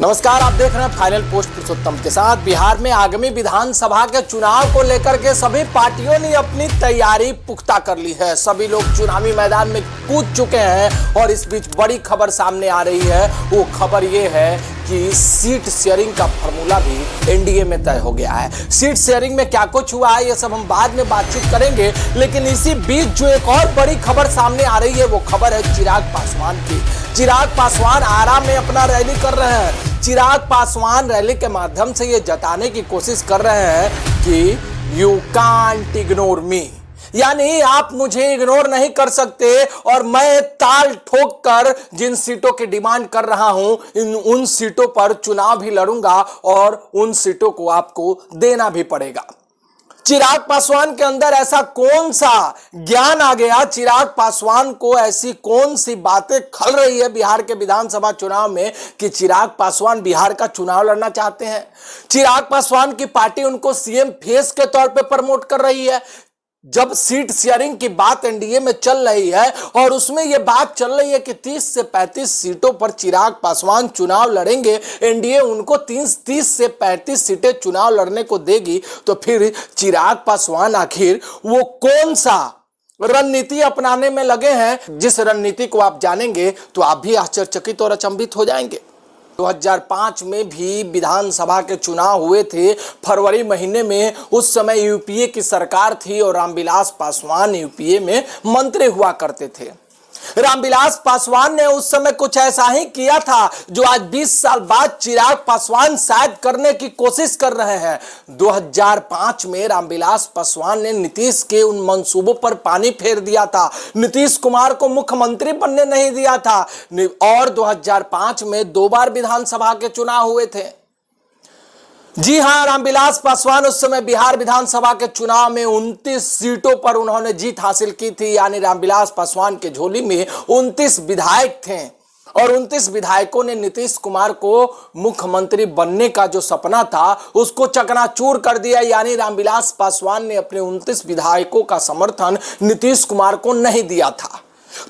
नमस्कार, आप देख रहे हैं फाइनल पोस्ट पुरुषोत्तम के साथ। बिहार में आगामी विधानसभा के चुनाव को लेकर के सभी पार्टियों ने अपनी तैयारी पुख्ता कर ली है। सभी लोग चुनावी मैदान में कूद चुके हैं और इस बीच बड़ी खबर सामने आ रही है। वो खबर ये है कि सीट शेयरिंग का फॉर्मूला भी एनडीए में तय हो गया है। सीट शेयरिंग में क्या कुछ हुआ है ये सब हम बाद में बातचीत करेंगे, लेकिन इसी बीच जो एक और बड़ी खबर सामने आ रही है वो खबर है चिराग पासवान की। चिराग पासवान आरा में अपना रैली कर रहे हैं। चिराग पासवान रैली के माध्यम से ये जताने की कोशिश कर रहे हैं कि यू कांट इग्नोर मी, यानी आप मुझे इग्नोर नहीं कर सकते और मैं ताल ठोक कर जिन सीटों की डिमांड कर रहा हूं उन सीटों पर चुनाव भी लड़ूंगा और उन सीटों को आपको देना भी पड़ेगा। चिराग पासवान के अंदर ऐसा कौन सा ज्ञान आ गया, चिराग पासवान को ऐसी कौन सी बातें खल रही है बिहार के विधानसभा चुनाव में कि चिराग पासवान बिहार का चुनाव लड़ना चाहते हैं। चिराग पासवान की पार्टी उनको सीएम फेस के तौर पे प्रमोट कर रही है। जब सीट शेयरिंग की बात एनडीए में चल रही है और उसमें यह बात चल रही है कि 30 से 35 सीटों पर चिराग पासवान चुनाव लड़ेंगे, एनडीए उनको 30 से 35 सीटें चुनाव लड़ने को देगी, तो फिर चिराग पासवान आखिर वो कौन सा रणनीति अपनाने में लगे हैं, जिस रणनीति को आप जानेंगे तो आप भी आश्चर्यचकित और अचंभित हो जाएंगे। 2005 में भी विधानसभा के चुनाव हुए थे फरवरी महीने में। उस समय यूपीए की सरकार थी और रामविलास पासवान यूपीए में मंत्री हुआ करते थे। रामविलास पासवान ने उस समय कुछ ऐसा ही किया था जो आज 20 साल बाद चिराग पासवान शायद करने की कोशिश कर रहे हैं। 2005 में रामविलास पासवान ने नीतीश के उन मंसूबों पर पानी फेर दिया था, नीतीश कुमार को मुख्यमंत्री बनने नहीं दिया था और 2005 में 2 बार विधानसभा के चुनाव हुए थे। जी हां, रामविलास पासवान उस समय बिहार विधानसभा के चुनाव में 29 सीटों पर उन्होंने जीत हासिल की थी, यानी रामविलास पासवान के झोली में 29 विधायक थे और 29 विधायकों ने नीतीश कुमार को मुख्यमंत्री बनने का जो सपना था उसको चकनाचूर कर दिया। यानी रामविलास पासवान ने अपने 29 विधायकों का समर्थन नीतीश कुमार को नहीं दिया था।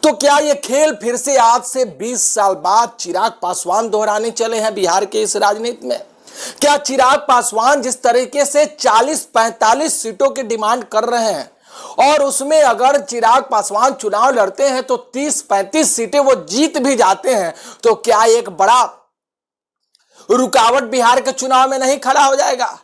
तो क्या ये खेल फिर से आज से 20 साल बाद चिराग पासवान दोहराने चले हैं बिहार के इस राजनीति में? क्या चिराग पासवान जिस तरीके से 40-45 सीटों की डिमांड कर रहे हैं और उसमें अगर चिराग पासवान चुनाव लड़ते हैं तो 30-35 सीटें वो जीत भी जाते हैं, तो क्या एक बड़ा रुकावट बिहार के चुनाव में नहीं खड़ा हो जाएगा?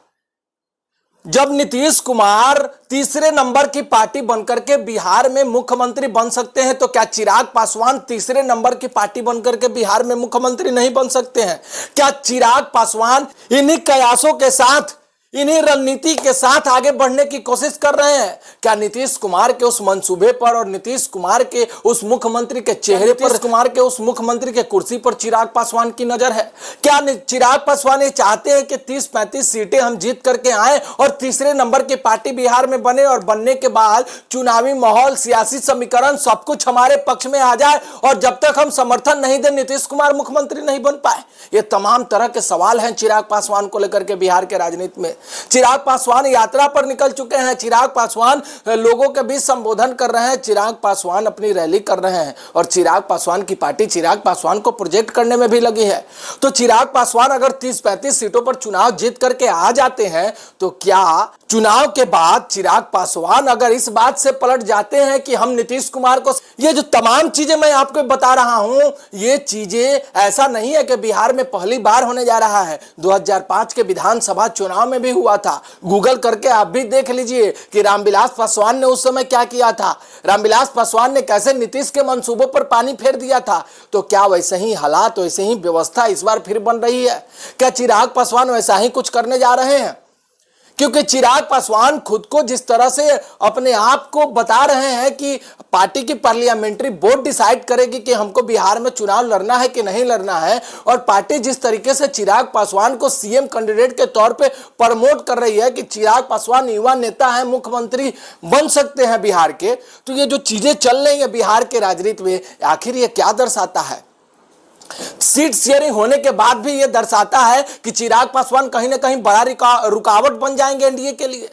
जब नीतीश कुमार तीसरे नंबर की पार्टी बनकर के बिहार में मुख्यमंत्री बन सकते हैं, तो क्या चिराग पासवान तीसरे नंबर की पार्टी बनकर के बिहार में मुख्यमंत्री नहीं बन सकते हैं? क्या चिराग पासवान इन्हीं कयासों के साथ, इन्हीं रणनीति के साथ आगे बढ़ने की कोशिश कर रहे हैं? क्या नीतीश कुमार के उस मंसूबे पर और नीतीश कुमार के उस मुख्यमंत्री के चेहरे पर, कुमार के उस मुख्यमंत्री के कुर्सी पर चिराग पासवान की नजर है? क्या चिराग पासवान ये चाहते हैं कि 30-35 सीटें हम जीत करके आए और तीसरे नंबर की पार्टी बिहार में बने और बनने के बाद चुनावी माहौल, सियासी समीकरण सब कुछ हमारे पक्ष में आ जाए और जब तक हम समर्थन नहीं दे नीतीश कुमार मुख्यमंत्री नहीं बन पाए? ये तमाम तरह के सवाल हैं चिराग पासवान को लेकर के बिहार के राजनीति में। चिराग पासवान यात्रा पर निकल चुके हैं, चिराग पासवान लोगों के बीच संबोधन कर रहे हैं, चिराग पासवान अपनी रैली कर रहे हैं और चिराग पासवान की पार्टी चिराग पासवान को प्रोजेक्ट करने में भी लगी है। तो चिराग पासवान अगर 30-35 सीटों पर चुनाव जीत करके आ जाते हैं, तो क्या चुनाव के बाद चिराग पासवान अगर इस बात से पलट जाते हैं कि हम नीतीश कुमार को, ये जो तमाम चीजें मैं आपको बता रहा हूं, ये चीजें ऐसा नहीं है कि बिहार में पहली बार होने जा रहा है। 2005 के विधानसभा चुनाव में भी हुआ था। गूगल करके आप भी देख लीजिए कि रामविलास पासवान ने उस समय क्या किया था, रामविलास पासवान ने कैसे नीतीश के मंसूबों पर पानी फेर दिया था। तो क्या वैसे ही हालात, वैसे ही व्यवस्था इस बार फिर बन रही है? क्या चिराग पासवान वैसा ही कुछ करने जा रहे हैं? क्योंकि चिराग पासवान खुद को जिस तरह से अपने आप को बता रहे हैं कि पार्टी की पार्लियामेंट्री बोर्ड डिसाइड करेगी कि हमको बिहार में चुनाव लड़ना है कि नहीं लड़ना है, और पार्टी जिस तरीके से चिराग पासवान को सीएम कैंडिडेट के तौर पे प्रमोट कर रही है कि चिराग पासवान युवा नेता है, मुख्यमंत्री बन सकते हैं बिहार के, तो ये जो चीजें चल रही है बिहार के राजनीति में, आखिर ये क्या दर्शाता है? सीट शेयरिंग होने के बाद भी यह दर्शाता है कि चिराग पासवान कहीं ना कहीं बड़ा रुकावट बन जाएंगे एनडीए के लिए।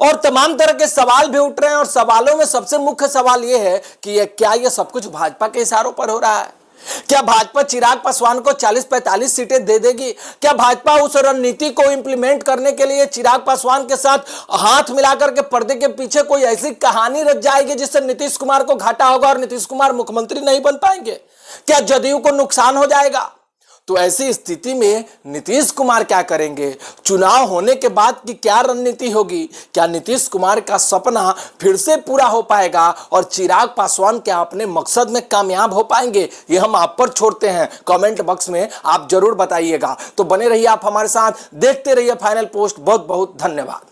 और तमाम तरह के सवाल भी उठ रहे हैं और सवालों में सबसे मुख्य सवाल यह है कि क्या यह सब कुछ भाजपा के इशारों पर हो रहा है? क्या भाजपा चिराग पासवान को 40-45 सीटें दे देगी? क्या भाजपा उस रणनीति को इंप्लीमेंट करने के लिए चिराग पासवान के साथ हाथ मिलाकर के पर्दे के पीछे कोई ऐसी कहानी रच जाएगी जिससे नीतीश कुमार को घाटा होगा और नीतीश कुमार मुख्यमंत्री नहीं बन पाएंगे? क्या जदयू को नुकसान हो जाएगा? तो ऐसी स्थिति में नीतीश कुमार क्या करेंगे? चुनाव होने के बाद की क्या रणनीति होगी? क्या नीतीश कुमार का सपना फिर से पूरा हो पाएगा और चिराग पासवान क्या अपने मकसद में कामयाब हो पाएंगे? ये हम आप पर छोड़ते हैं, कमेंट बॉक्स में आप जरूर बताइएगा। तो बने रहिए आप हमारे साथ, देखते रहिए फाइनल पोस्ट। बहुत बहुत धन्यवाद।